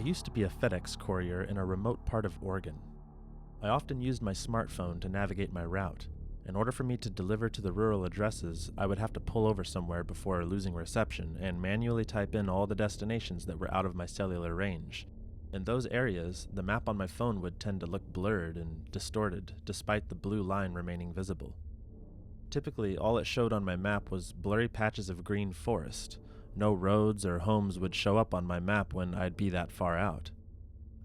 used to be a FedEx courier in a remote part of Oregon. I often used my smartphone to navigate my route. In order for me to deliver to the rural addresses, I would have to pull over somewhere before losing reception and manually type in all the destinations that were out of my cellular range. In those areas, the map on my phone would tend to look blurred and distorted, despite the blue line remaining visible. Typically, all it showed on my map was blurry patches of green forest. No roads or homes would show up on my map when I'd be that far out.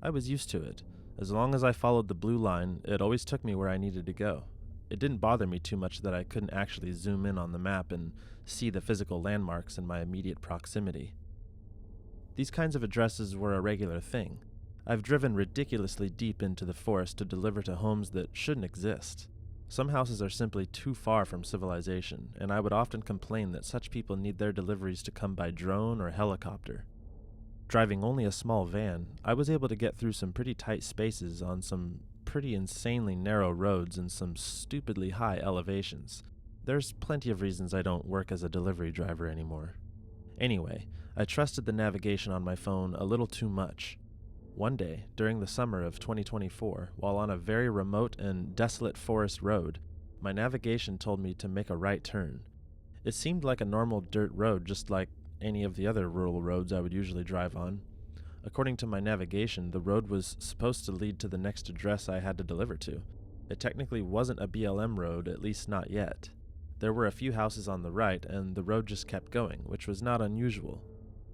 I was used to it. As long as I followed the blue line, it always took me where I needed to go. It didn't bother me too much that I couldn't actually zoom in on the map and see the physical landmarks in my immediate proximity. These kinds of addresses were a regular thing. I've driven ridiculously deep into the forest to deliver to homes that shouldn't exist. Some houses are simply too far from civilization, and I would often complain that such people need their deliveries to come by drone or helicopter. Driving only a small van, I was able to get through some pretty tight spaces on some pretty insanely narrow roads and some stupidly high elevations. There's plenty of reasons I don't work as a delivery driver anymore. Anyway, I trusted the navigation on my phone a little too much. One day, during the summer of 2024, while on a very remote and desolate forest road, my navigation told me to make a right turn. It seemed like a normal dirt road, just like any of the other rural roads I would usually drive on. According to my navigation, the road was supposed to lead to the next address I had to deliver to. It technically wasn't a BLM road, at least not yet. There were a few houses on the right, and the road just kept going, which was not unusual.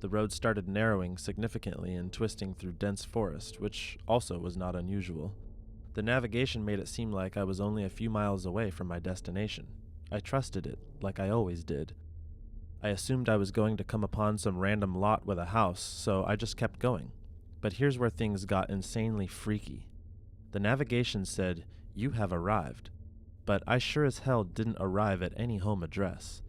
The road started narrowing significantly and twisting through dense forest, which also was not unusual. The navigation made it seem like I was only a few miles away from my destination. I trusted it, like I always did. I assumed I was going to come upon some random lot with a house, so I just kept going. But here's where things got insanely freaky. The navigation said, "You have arrived," but I sure as hell didn't arrive at any home address.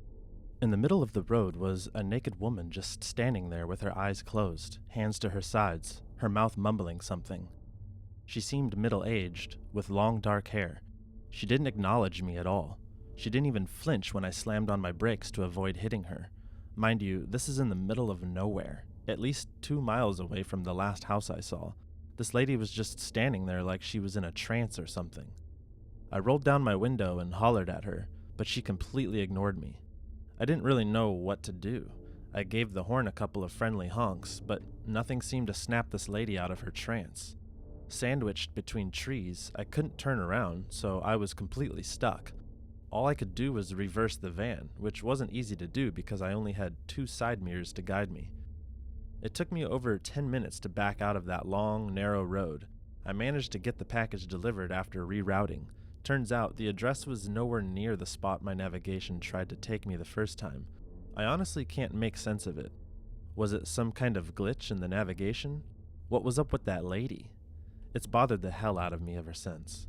In the middle of the road was a naked woman just standing there with her eyes closed, hands to her sides, her mouth mumbling something. She seemed middle-aged, with long dark hair. She didn't acknowledge me at all. She didn't even flinch when I slammed on my brakes to avoid hitting her. Mind you, this is in the middle of nowhere, at least 2 miles away from the last house I saw. This lady was just standing there like she was in a trance or something. I rolled down my window and hollered at her, but she completely ignored me. I didn't really know what to do. I gave the horn a couple of friendly honks, but nothing seemed to snap this lady out of her trance. Sandwiched between trees, I couldn't turn around, so I was completely stuck. All I could do was reverse the van, which wasn't easy to do because I only had 2 side mirrors to guide me. It took me over 10 minutes to back out of that long, narrow road. I managed to get the package delivered after rerouting. Turns out the address was nowhere near the spot my navigation tried to take me the first time. I honestly can't make sense of it. Was it some kind of glitch in the navigation? What was up with that lady? It's bothered the hell out of me ever since.